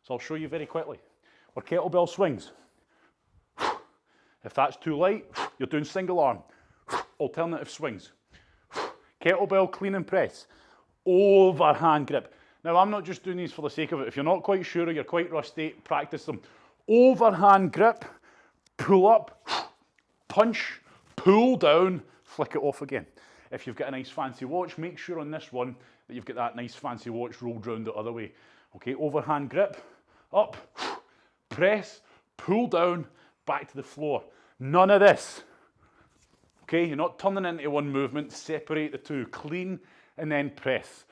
So I'll show you very quickly. Or kettlebell swings. If that's too light, you're doing single arm. Alternative swings. Kettlebell clean and press. Overhand grip. Now I'm not just doing these for the sake of it. If you're not quite sure or you're quite rusty, practice them. Overhand grip, pull up, punch, pull down, flick it off again. If you've got a nice fancy watch, make sure on this one that you've got that nice fancy watch rolled round the other way. Okay, overhand grip, up, press, pull down, back to the floor. None of this. Okay, you're not turning into one movement, separate the two, clean and then press.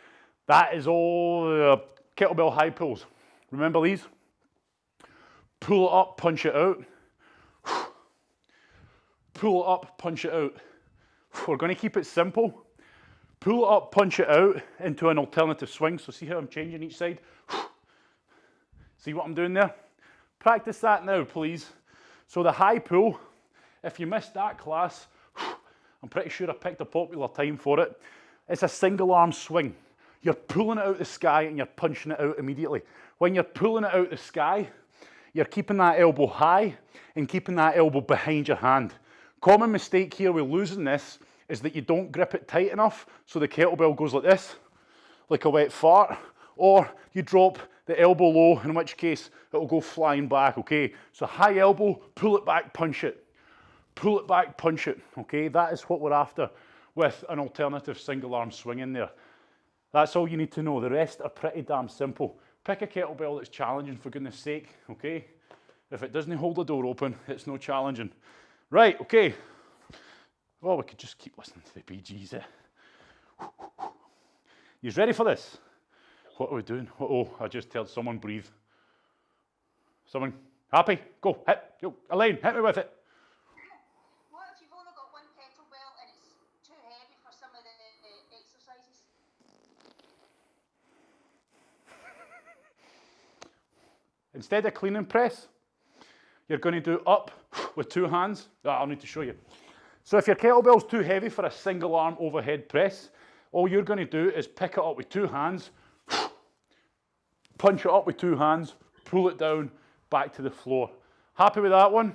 That is all kettlebell high pulls. Remember these? Pull it up, punch it out. Pull it up, punch it out. We're going to keep it simple. Pull it up, punch it out into an alternative swing. So see how I'm changing each side? See what I'm doing there? Practice that now, please. So the high pull, if you missed that class, I'm pretty sure I picked a popular time for it. It's a single arm swing. You're pulling it out the sky and you're punching it out immediately. When you're pulling it out the sky, you're keeping that elbow high and keeping that elbow behind your hand. Common mistake here with losing this is that you don't grip it tight enough, so the kettlebell goes like this, like a wet fart, or you drop the elbow low, in which case it'll go flying back, okay? So high elbow, pull it back, punch it. Pull it back, punch it, okay? That is what we're after with an alternative single arm swing in there. That's all you need to know. The rest are pretty damn simple. Pick a kettlebell that's challenging, for goodness sake, okay? If it doesn't hold the door open, it's no challenging. Right, okay. Well, we could just keep listening to the Bee Gees. You ready for this? What are we doing? Uh-oh, I just heard someone breathe. Someone, happy? Go, hit, go, Elaine, hit me with it. What if you've only got one kettlebell and it's too heavy for some of the exercises? Instead of clean and press, you're going to do up with two hands. I'll need to show you. So if your kettlebell's too heavy for a single arm overhead press, all you're going to do is pick it up with two hands, punch it up with two hands, pull it down, back to the floor. Happy with that one?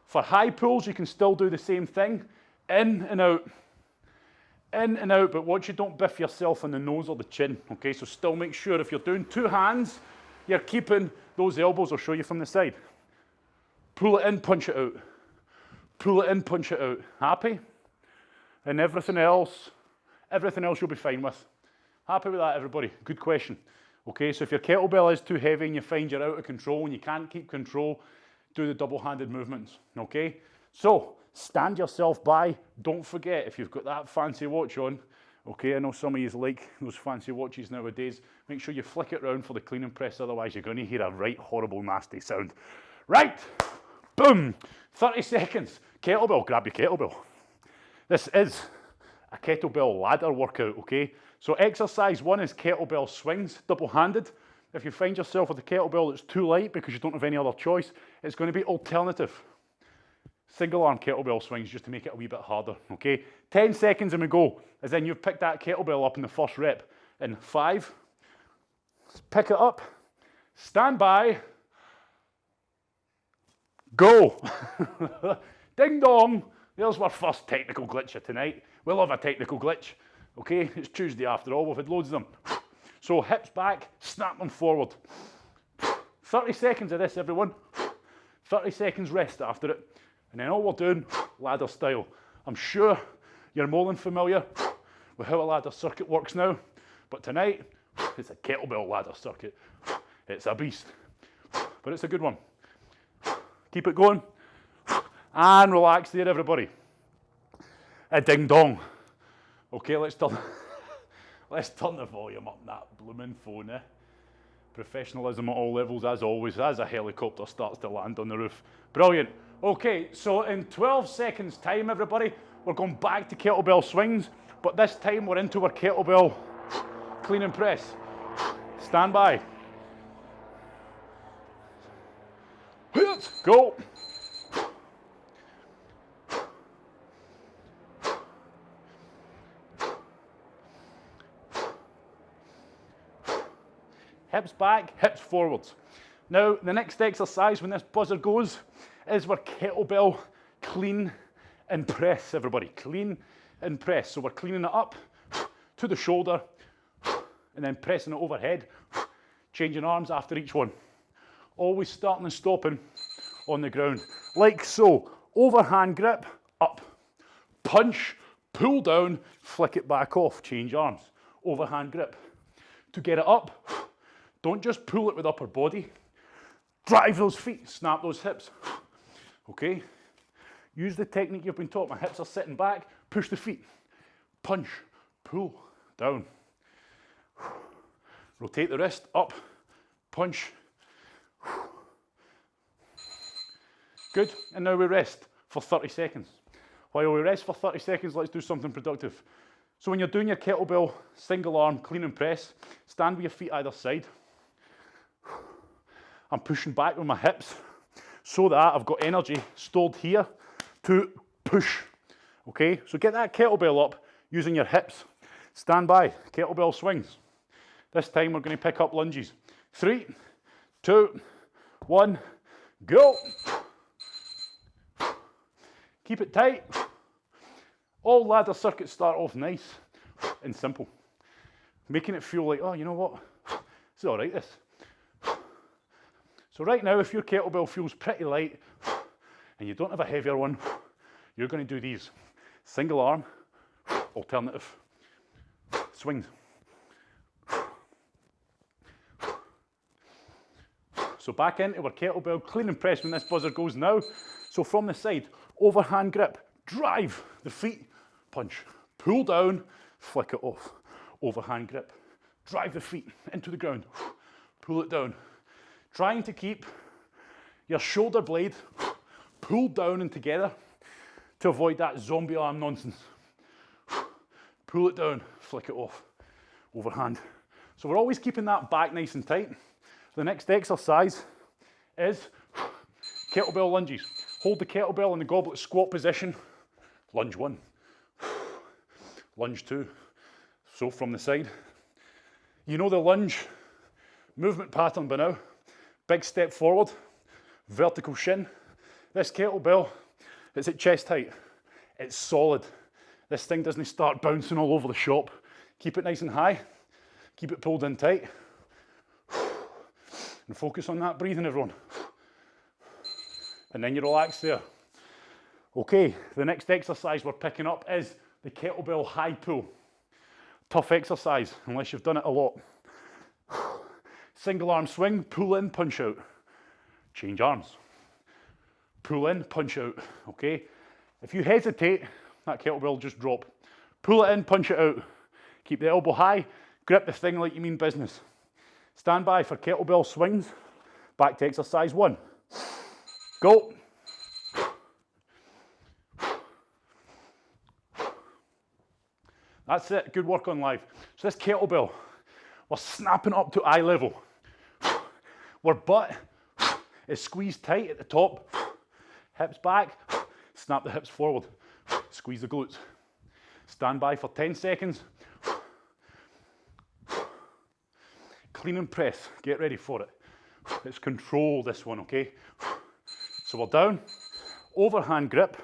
For high pulls, you can still do the same thing. In and out, but watch you don't biff yourself on the nose or the chin, okay? So still make sure if you're doing two hands, you're keeping those elbows. I'll show you from the side. Pull it in, punch it out. Pull it in, punch it out. Happy? And everything else you'll be fine with. Happy with that, everybody? Good question. Okay, so if your kettlebell is too heavy and you find you're out of control and you can't keep control, do the double-handed movements, okay? So, stand yourself by. Don't forget, if you've got that fancy watch on, okay, I know some of you like those fancy watches nowadays, make sure you flick it round for the clean and press, otherwise you're going to hear a right horrible, nasty sound. Right, boom, 30 seconds. Kettlebell, grab your kettlebell. This is a kettlebell ladder workout, okay? So exercise one is kettlebell swings, double-handed. If you find yourself with a kettlebell that's too light because you don't have any other choice, it's going to be alternative. Single arm kettlebell swings just to make it a wee bit harder, okay? 10 seconds and we go, as in you've picked that kettlebell up in the first rep. In 5, pick it up, stand by, go. Ding dong, there's our first technical glitch of tonight. We'll have a technical glitch, okay? It's Tuesday after all, we've had loads of them. So hips back, snap them forward. 30 seconds of this, everyone. 30 seconds rest after it. And then all we're doing, ladder style. I'm sure you're more than familiar with how a ladder circuit works now, but tonight, it's a kettlebell ladder circuit. It's a beast, but it's a good one. Keep it going, and relax there, everybody. A ding dong. Okay, let's turn the volume up on that blooming phone, eh? Professionalism at all levels, as always, as a helicopter starts to land on the roof. Brilliant. Okay, so in 12 seconds time, everybody, we're going back to kettlebell swings, but this time we're into our kettlebell clean and press. Stand by. Go. hips back, hips forwards. Now, the next exercise when this buzzer goes is we're kettlebell clean and press, everybody. Clean and press. So we're cleaning it up to the shoulder and then pressing it overhead, changing arms after each one. Always starting and stopping on the ground, like so. Overhand grip, up. Punch, pull down, flick it back off, change arms. Overhand grip. To get it up, don't just pull it with upper body. Drive those feet, snap those hips. Okay? Use the technique you've been taught. My hips are sitting back, push the feet. Punch, pull, down. Rotate the wrist, up, punch. Good, and now we rest for 30 seconds. While we rest for 30 seconds, let's do something productive. So when you're doing your kettlebell, single arm, clean and press, stand with your feet either side. I'm pushing back with my hips so that I've got energy stored here to push. Okay, so get that kettlebell up using your hips. Stand by, kettlebell swings. This time we're going to pick up lunges. 3, 2, 1, go. Keep it tight. All ladder circuits start off nice and simple. Making it feel like, oh, you know what? It's all right, this. So right now, if your kettlebell feels pretty light and you don't have a heavier one, you're going to do these. Single arm, alternative swings. So back into our kettlebell, clean and press when this buzzer goes now. So from the side, overhand grip, drive the feet, punch, pull down, flick it off. Overhand grip, drive the feet into the ground, pull it down. Trying to keep your shoulder blade pulled down and together to avoid that zombie arm nonsense. Pull it down, flick it off, overhand. So we're always keeping that back nice and tight. The next exercise is kettlebell lunges. Hold the kettlebell in the goblet squat position. Lunge 1, lunge 2. So from the side. You know the lunge movement pattern by now. Big step forward, vertical shin. This kettlebell, it's at chest height. It's solid. This thing doesn't start bouncing all over the shop. Keep it nice and high. Keep it pulled in tight. And focus on that breathing, everyone. And then you relax there. Okay, the next exercise we're picking up is the kettlebell high pull. Tough exercise, unless you've done it a lot. Single arm swing, pull in, punch out. Change arms. Pull in, punch out, okay? If you hesitate, that kettlebell will just drop. Pull it in, punch it out. Keep the elbow high, grip the thing like you mean business. Stand by for kettlebell swings. Back to exercise 1. Go. That's it, good work on live. So this kettlebell, we're snapping up to eye level. Our butt is squeezed tight at the top. Hips back, snap the hips forward. Squeeze the glutes. Stand by for 10 seconds. Clean and press, get ready for it. Let's control this one, okay? So we're down, overhand grip,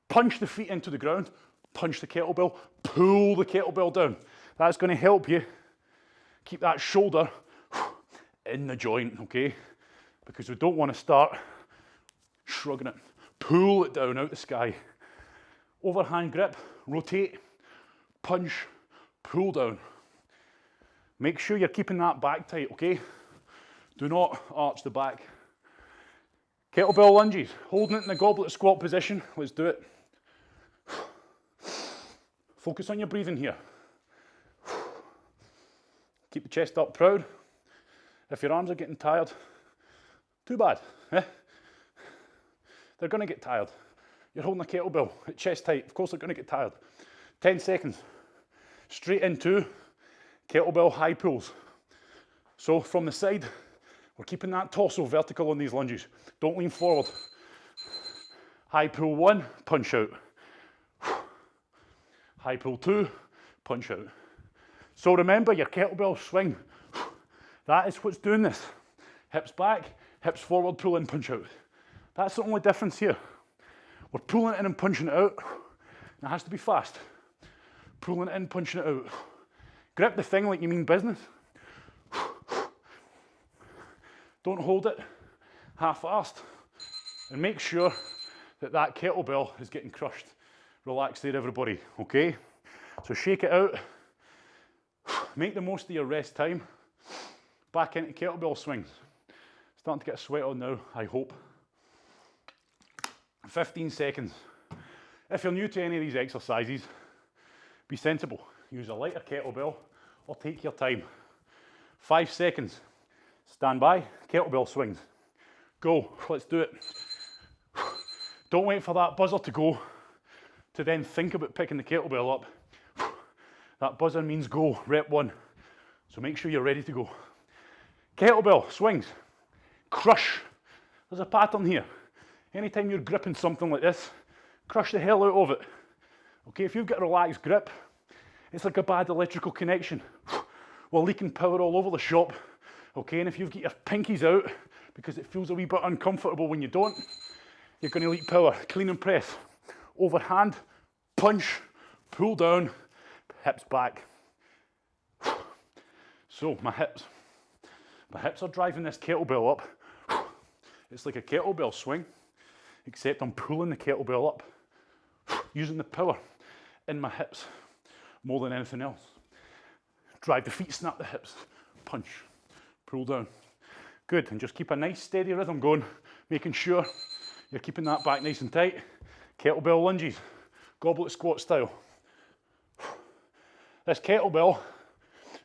punch the feet into the ground, punch the kettlebell, pull the kettlebell down. That's going to help you keep that shoulder in the joint, okay? Because we don't want to start shrugging it. Pull it down out the sky. Overhand grip, rotate, punch, pull down. Make sure you're keeping that back tight, okay? Do not arch the back. Kettlebell lunges, holding it in the goblet squat position. Let's do it. Focus on your breathing here. Keep the chest up proud. If your arms are getting tired, too bad. They're going to get tired. You're holding a kettlebell at chest height. Of course they're going to get tired. 10 seconds. Straight into kettlebell high pulls. So from the side, we're keeping that torso vertical on these lunges. Don't lean forward. High pull 1, punch out. High pull 2, punch out. So remember your kettlebell swing That is what's doing this. Hips back, hips forward, pull in, punch out. That's the only difference here. We're pulling it in and punching it out. And it has to be fast. Pulling it in, punching it out. Grip the thing like you mean business. Don't hold it half-assed. And make sure that that kettlebell is getting crushed. Relax there, everybody, okay? So shake it out. Make the most of your rest time. Back into kettlebell swings. Starting to get a sweat on now, I hope. 15 seconds. If you're new to any of these exercises, be sensible. Use a lighter kettlebell or take your time. 5 seconds. Stand by, kettlebell swings. Go, let's do it. Don't wait for that buzzer to go to then think about picking the kettlebell up. That buzzer means go, rep 1. So make sure you're ready to go. Kettlebell swings, crush. There's a pattern here. Anytime you're gripping something like this, crush the hell out of it. Okay, if you've got a relaxed grip, it's like a bad electrical connection. We're leaking power all over the shop. Okay, and if you've got your pinkies out because it feels a wee bit uncomfortable when you don't, you're going to leak power. Clean and press. Overhand, punch, pull down, hips back. So my hips are driving this kettlebell up. It's like a kettlebell swing, except I'm pulling the kettlebell up, using the power in my hips more than anything else. Drive the feet, snap the hips, punch, pull down. Good, and just keep a nice steady rhythm going, making sure you're keeping that back nice and tight. Kettlebell lunges, goblet squat style. This kettlebell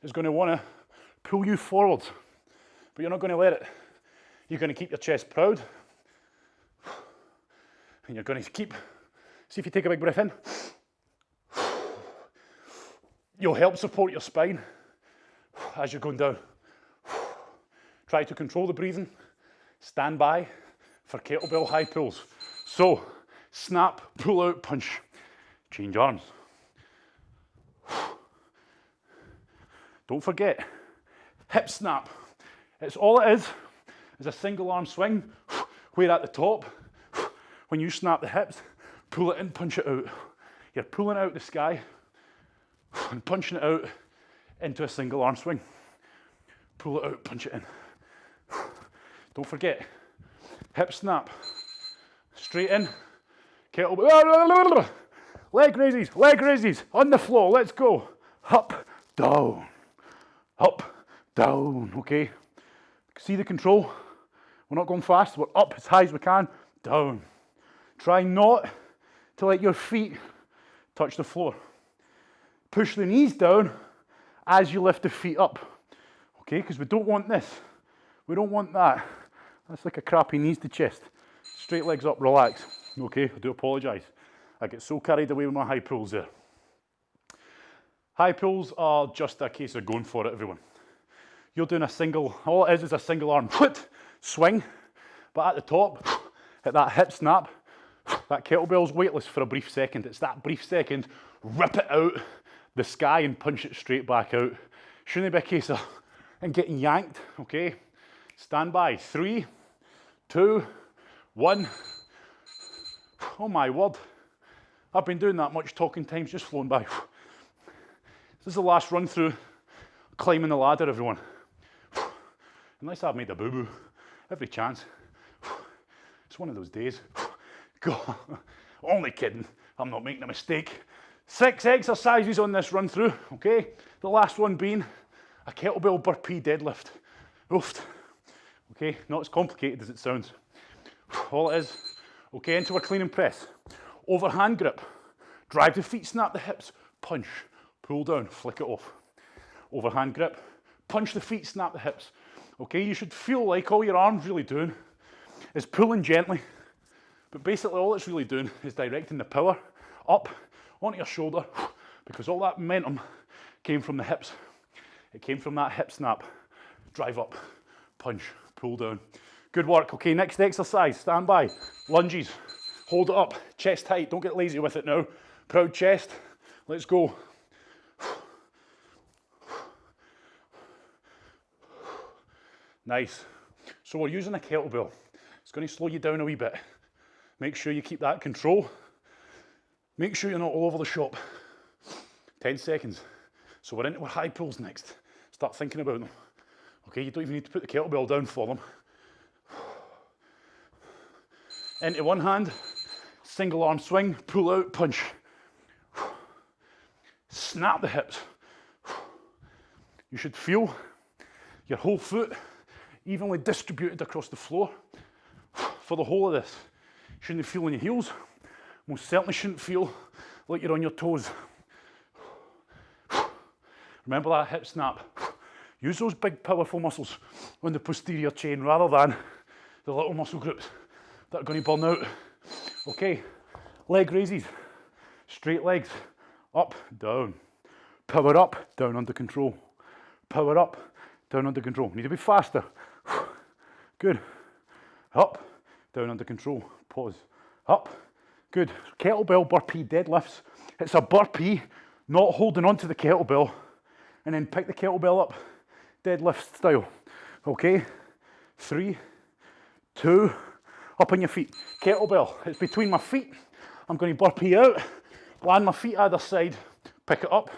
is going to want to pull you forward, but you're not going to let it. You're going to keep your chest proud, and you're going to keep, see if you take a big breath in. You'll help support your spine as you're going down. Try to control the breathing. Stand by for kettlebell high pulls. So, snap, pull out, punch. Change arms. Don't forget, hip snap. It's all it is a single arm swing, where at the top, when you snap the hips, pull it in, punch it out. You're pulling out the sky and punching it out into a single arm swing. Pull it out, punch it in. Don't forget, hip snap, straight in, kettlebell, leg raises, on the floor, let's go. Up, down, okay? See the control? We're not going fast, we're up as high as we can, down. Try not to let your feet touch the floor. Push the knees down as you lift the feet up, okay? Because we don't want this, we don't want that. That's like a crappy knees to chest. Straight legs up, relax. Okay, I do apologise. I get so carried away with my high pulls there. High pulls are just a case of going for it, everyone. You're doing a single, all it is a single arm swing, but at the top, hit that hip snap, that kettlebell's weightless for a brief second. It's that brief second, rip it out the sky and punch it straight back out. Shouldn't be a case of getting yanked, okay? Stand by, 3, 2, 1. Oh my word. I've been doing that much talking, time's just flown by. This is the last run through climbing the ladder, everyone. Unless I've made a boo-boo, every chance. It's one of those days. God, only kidding, I'm not making a mistake. 6 exercises on this run through, okay? The last one being a kettlebell burpee deadlift. Oof. Okay, not as complicated as it sounds. All it is, okay, into our clean and press. Overhand grip, drive the feet, snap the hips, punch, pull down, flick it off. Overhand grip, punch the feet, snap the hips. Okay, you should feel like all your arm's really doing is pulling gently, but basically all it's really doing is directing the power up onto your shoulder, because all that momentum came from the hips. It came from that hip snap. Drive up, punch, pull down. Good work. Okay, next exercise, stand by. Lunges, hold it up, chest tight, don't get lazy with it now. Proud chest, let's go. Nice. So we're using a kettlebell. It's going to slow you down a wee bit. Make sure you keep that control. Make sure you're not all over the shop. 10 seconds. So we're into our high pulls next. Start thinking about them. Okay, you don't even need to put the kettlebell down for them. Into one hand, single arm swing, pull out, punch. Snap the hips. You should feel your whole foot evenly distributed across the floor for the whole of this. You shouldn't feel in your heels. Most certainly shouldn't feel like you're on your toes. Remember that hip snap. Use those big powerful muscles on the posterior chain rather than the little muscle groups that are going to burn out. Okay, leg raises, straight legs, up, down. Power up, down under control. Power up, down under control. Need to be faster. Good. Up, down under control. Pause. Up. Good. Kettlebell burpee deadlifts. It's a burpee, not holding onto the kettlebell, and then pick the kettlebell up, deadlift style. Okay? 3, 2, up on your feet. Kettlebell, it's between my feet. I'm going to burpee out, land my feet either side, pick it up.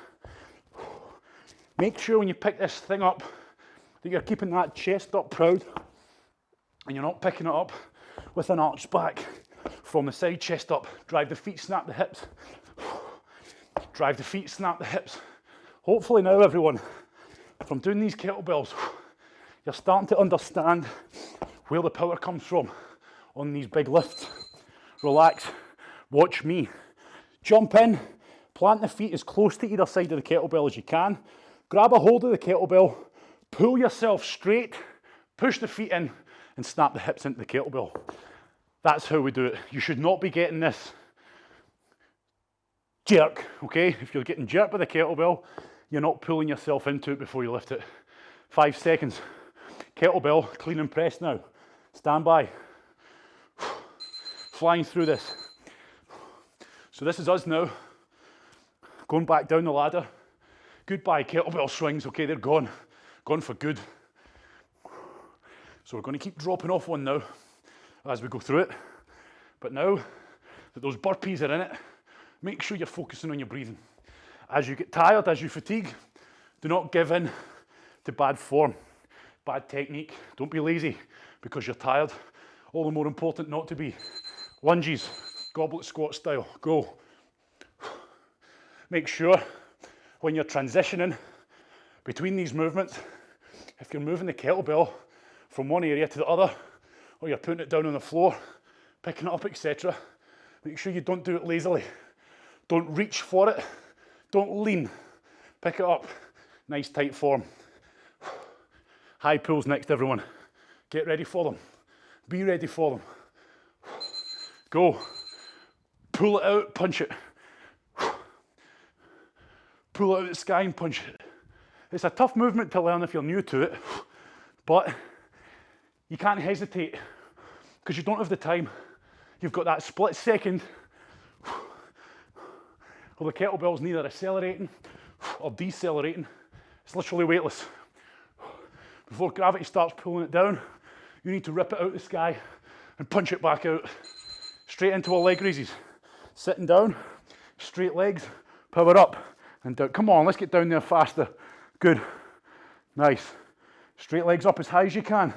Make sure when you pick this thing up that you're keeping that chest up proud and you're not picking it up with an arched back from the side, chest up. Drive the feet, snap the hips. Drive the feet, snap the hips. Hopefully now, everyone, from doing these kettlebells, you're starting to understand where the power comes from on these big lifts. Relax, watch me. Jump in, plant the feet as close to either side of the kettlebell as you can. Grab a hold of the kettlebell, pull yourself straight, push the feet in, and snap the hips into the kettlebell. That's how we do it. You should not be getting this jerk, okay? If you're getting jerked by the kettlebell, you're not pulling yourself into it before you lift it. 5 seconds. Kettlebell, clean and press now. Stand by. Flying through this. So this is us now, going back down the ladder. Goodbye kettlebell swings, okay, they're gone. Gone for good. So we're going to keep dropping off one now as we go through it. But now that those burpees are in it, make sure you're focusing on your breathing. As you get tired, as you fatigue, do not give in to bad form, bad technique. Don't be lazy because you're tired. All the more important not to be. Lunges, goblet squat style, go. Make sure when you're transitioning between these movements, if you're moving the kettlebell from one area to the other, or you're putting it down on the floor, picking it up, etc., make sure you don't do it lazily. Don't reach for it. Don't lean. Pick it up. Nice tight form. High pulls next, everyone. Get ready for them. Be ready for them. Go. Pull it out, punch it. Pull it out of the sky and punch it. It's a tough movement to learn if you're new to it, but you can't hesitate because you don't have the time. You've got that split second where the kettlebell's neither accelerating or decelerating. It's literally weightless. Before gravity starts pulling it down, you need to rip it out of the sky and punch it back out. Straight into our leg raises. Sitting down, straight legs, power up and down. Come on, let's get down there faster. Good. Nice. Straight legs up as high as you can.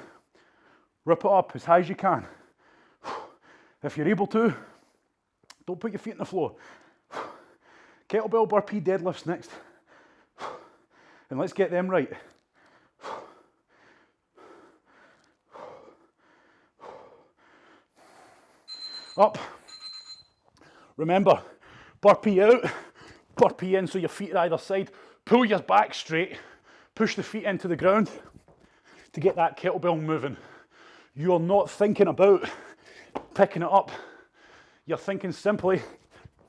Rip it up as high as you can. If you're able to, don't put your feet on the floor. Kettlebell burpee deadlifts next. And let's get them right. Up. Remember, burpee out, burpee in so your feet are either side. Pull your back straight, push the feet into the ground to get that kettlebell moving. You're not thinking about picking it up. You're thinking simply,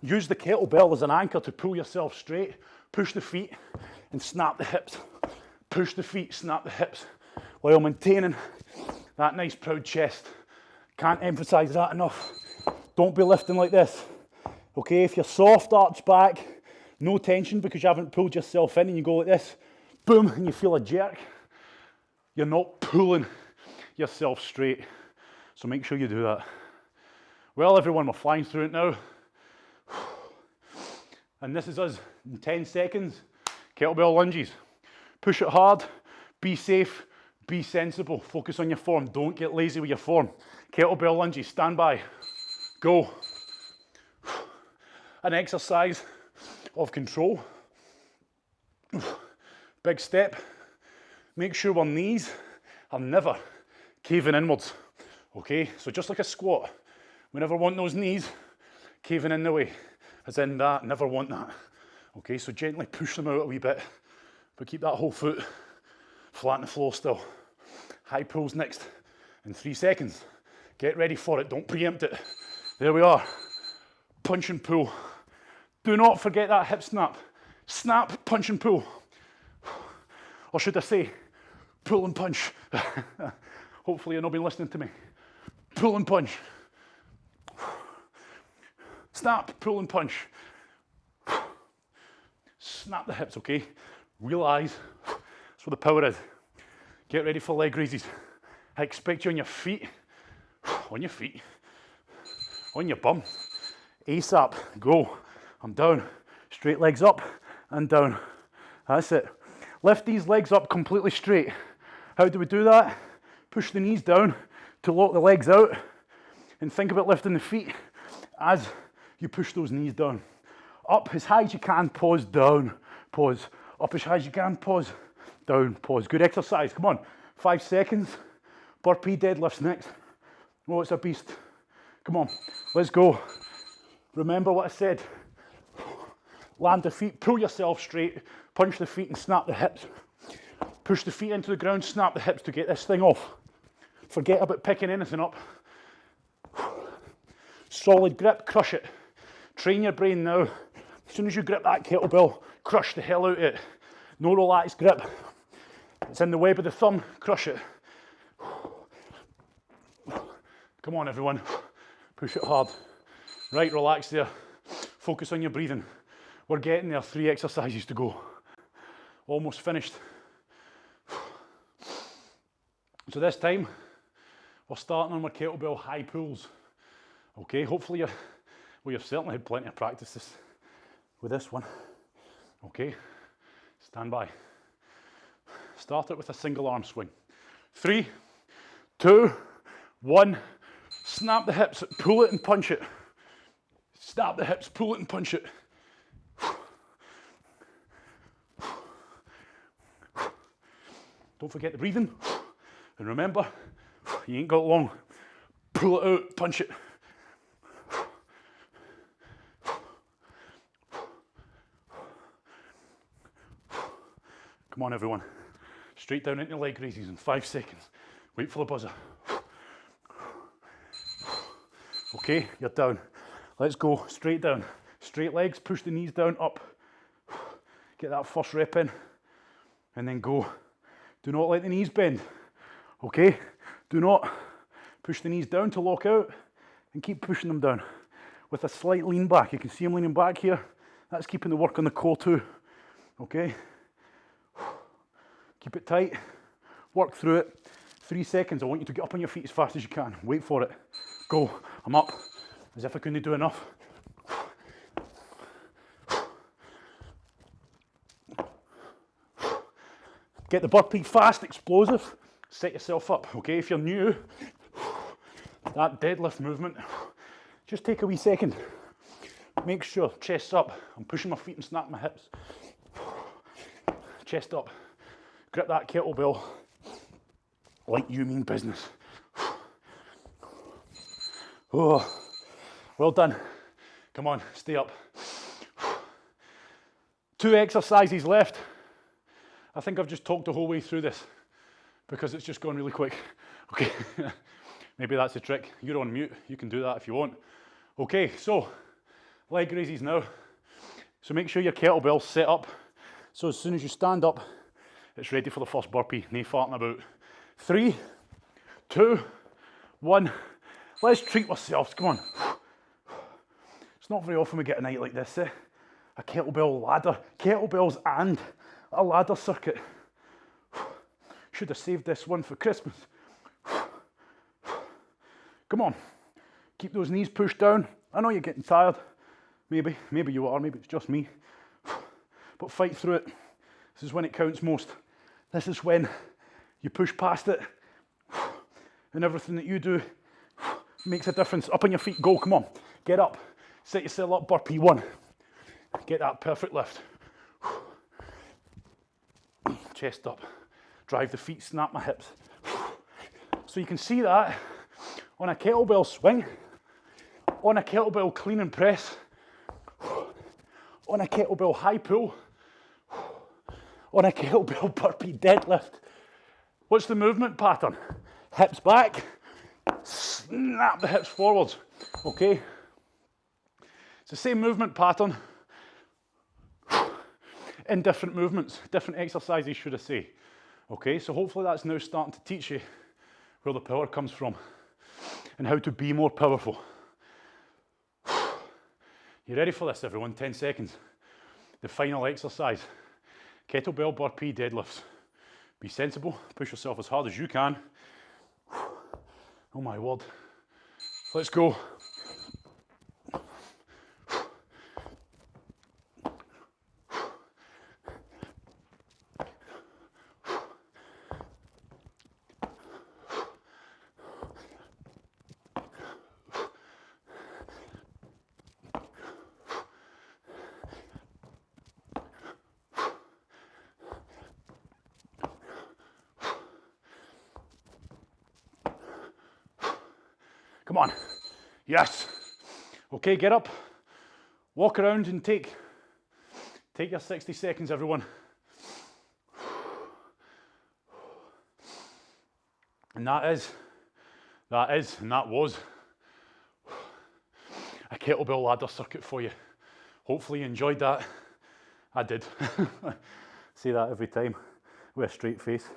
use the kettlebell as an anchor to pull yourself straight, push the feet and snap the hips. Push the feet, snap the hips while maintaining that nice proud chest. Can't emphasize that enough. Don't be lifting like this. Okay, if you're soft, arch back, no tension because you haven't pulled yourself in and you go like this, boom, and you feel a jerk. you're not pulling yourself straight. So make sure you do that. Well, everyone, we're flying through it now. And this is us in 10 seconds. Kettlebell lunges. Push it hard, be safe, be sensible. Focus on your form. Don't get lazy with your form. Kettlebell lunges, stand by, go. An exercise of control. Big step. Make sure our knees are never caving inwards. Okay, so just like a squat, we never want those knees caving in the way. As in that, never want that. Okay, so gently push them out a wee bit, but keep that whole foot flat on the floor still. High pulls next in 3 seconds. Get ready for it, don't preempt it. There we are, punch and pull. Do not forget that hip snap. Snap, punch and pull. Or should I say, pull and punch. Hopefully you've not been listening to me. Pull and punch. Snap, pull and punch. Snap the hips, okay? Realize that's where the power is. Get ready for leg raises. I expect you on your feet, on your bum. ASAP, go. I'm down. Straight legs up and down. That's it. Lift these legs up completely straight. How do we do that? Push the knees down to lock the legs out and think about lifting the feet as you push those knees down. Up as high as you can, pause, down, pause. Up as high as you can, pause, down, pause. Good exercise, come on. 5 seconds. Burpee deadlifts next. Oh, it's a beast. Come on, let's go. Remember what I said. Land the feet, pull yourself straight, punch the feet and snap the hips. Push the feet into the ground, snap the hips to get this thing off. Forget about picking anything up. Solid grip, crush it. Train your brain now. As soon as you grip that kettlebell, crush the hell out of it. No relaxed grip. It's in the web of the thumb, crush it. Come on everyone, push it hard. Right, relax there. Focus on your breathing. We're getting there, 3 exercises to go. Almost finished. So this time, we're starting on our kettlebell high pulls. Okay, hopefully you've certainly had plenty of practices with this one. Okay, stand by. Start it with a single arm swing. 3, 2, 1. Snap the hips, pull it and punch it. Snap the hips, pull it and punch it. Don't forget the breathing. And remember, you ain't got long. Pull it out, punch it. Come on everyone. Straight down into leg raises in 5 seconds. Wait for the buzzer. Okay, you're down. Let's go, straight down. Straight legs, push the knees down, up. Get that first rep in, and then go. Do not let the knees bend, okay? Do not push the knees down to lock out, and keep pushing them down. With a slight lean back, you can see I'm leaning back here. That's keeping the work on the core too, okay? Keep it tight, work through it. 3 seconds, I want you to get up on your feet as fast as you can. Wait for it, go, I'm up. As if I couldn't do enough. Get the burpee fast, explosive. Set yourself up, okay? If you're new, that deadlift movement, just take a wee second. Make sure, chest's up. I'm pushing my feet and snapping my hips. Chest up. Grip that kettlebell like you mean business. Oh, well done. Come on, stay up. 2 exercises left. I think I've just talked the whole way through this because it's just gone really quick. Okay, maybe that's the trick. You're on mute, you can do that if you want. Okay, so leg raises now. So make sure your kettlebell's set up. So as soon as you stand up, it's ready for the first burpee, no farting about. 3, 2, 1. Let's treat ourselves, come on. It's not very often we get a night like this, eh? A kettlebell ladder, kettlebells and a ladder circuit. Should have saved this one for Christmas. Come on. Keep those knees pushed down. I know you're getting tired. Maybe you are, maybe it's just me. But fight through it. This is when it counts most. This is when you push past it and everything that you do makes a difference. Up on your feet, go, come on. Get up, set yourself up, burpee 1. Get that perfect lift. Chest up, drive the feet, snap my hips. So you can see that on a kettlebell swing, on a kettlebell clean and press, on a kettlebell high pull, on a kettlebell burpee deadlift. What's the movement pattern? Hips back, snap the hips forwards, okay? It's the same movement pattern in different movements, different exercises, should I say. Okay, so hopefully that's now starting to teach you where the power comes from and how to be more powerful. You ready for this, everyone? 10 seconds. The final exercise. Kettlebell burpee deadlifts. Be sensible, push yourself as hard as you can. Oh my word. Let's go. Come on. Yes. Okay, get up. Walk around and take your 60 seconds, everyone. And that was a kettlebell ladder circuit for you. Hopefully you enjoyed that. I did. Say that every time with a straight face.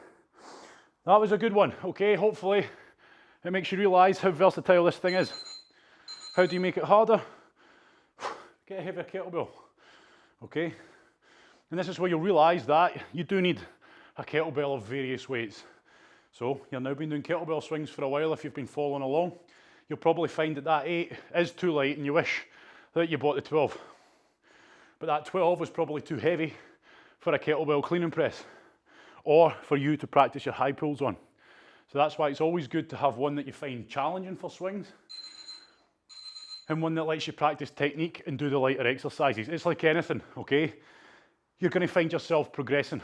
That was a good one, okay? Hopefully it makes you realise how versatile this thing is. How do you make it harder? Get a heavier kettlebell, okay? And this is where you'll realise that you do need a kettlebell of various weights. So you've now been doing kettlebell swings for a while. If you've been following along, you'll probably find that that 8 is too light and you wish that you bought the 12. But that 12 was probably too heavy for a kettlebell clean and press or for you to practice your high pulls on. So that's why it's always good to have one that you find challenging for swings and one that lets you practice technique and do the lighter exercises. It's like anything, okay? You're going to find yourself progressing.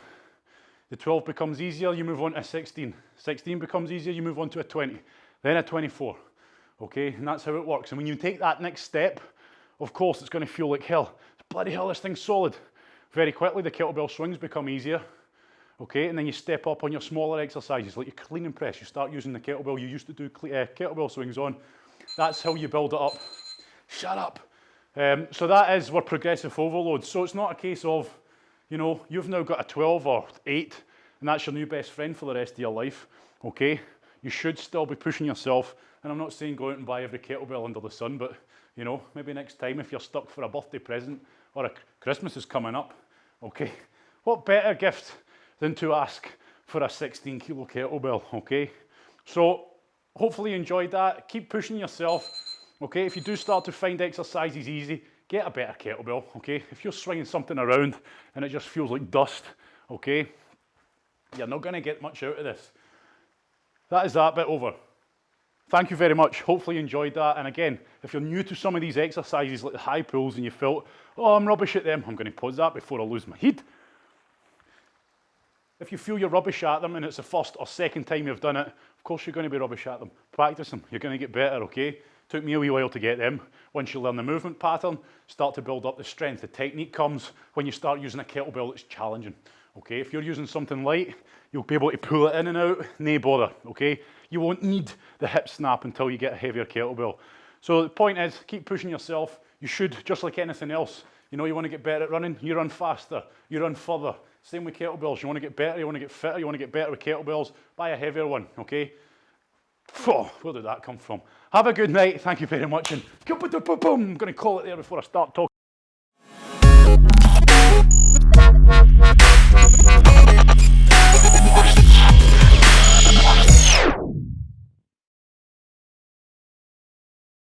The 12 becomes easier, you move on to a 16. 16 becomes easier, you move on to a 20, then a 24, okay? And that's how it works. And when you take that next step, of course, it's going to feel like hell. Bloody hell, this thing's solid. Very quickly, the kettlebell swings become easier. Okay, and then you step up on your smaller exercises, like your clean and press. You start using the kettlebell you used to do kettlebell swings on. That's how you build it up. Shut up. So that is where progressive overload. So it's not a case of, you know, you've now got a 12 or 8, and that's your new best friend for the rest of your life. Okay, you should still be pushing yourself. And I'm not saying go out and buy every kettlebell under the sun, but, you know, maybe next time if you're stuck for a birthday present or a Christmas is coming up, okay, what better gift than to ask for a 16 kilo kettlebell, okay? So hopefully you enjoyed that. Keep pushing yourself, okay? If you do start to find exercises easy, get a better kettlebell, okay? If you're swinging something around and it just feels like dust, okay, you're not gonna get much out of this. That is that bit over. Thank you very much. Hopefully you enjoyed that. And again, if you're new to some of these exercises like the high pulls and you felt, oh, I'm rubbish at them, I'm gonna pause that before I lose my head. If you feel you're rubbish at them and it's the first or second time you've done it, of course you're going to be rubbish at them. Practice them, you're going to get better, okay? Took me a wee while to get them. Once you learn the movement pattern, start to build up the strength. The technique comes when you start using a kettlebell that's challenging, okay? If you're using something light, you'll be able to pull it in and out, no bother, okay? You won't need the hip snap until you get a heavier kettlebell. So the point is, keep pushing yourself. You should, just like anything else. You know, you want to get better at running, you run faster, you run further. Same with kettlebells. You want to get better, you want to get fitter, you want to get better with kettlebells, buy a heavier one, okay? Oh, where did that come from? Have a good night. Thank you very much. And I'm going to call it there before I start talking.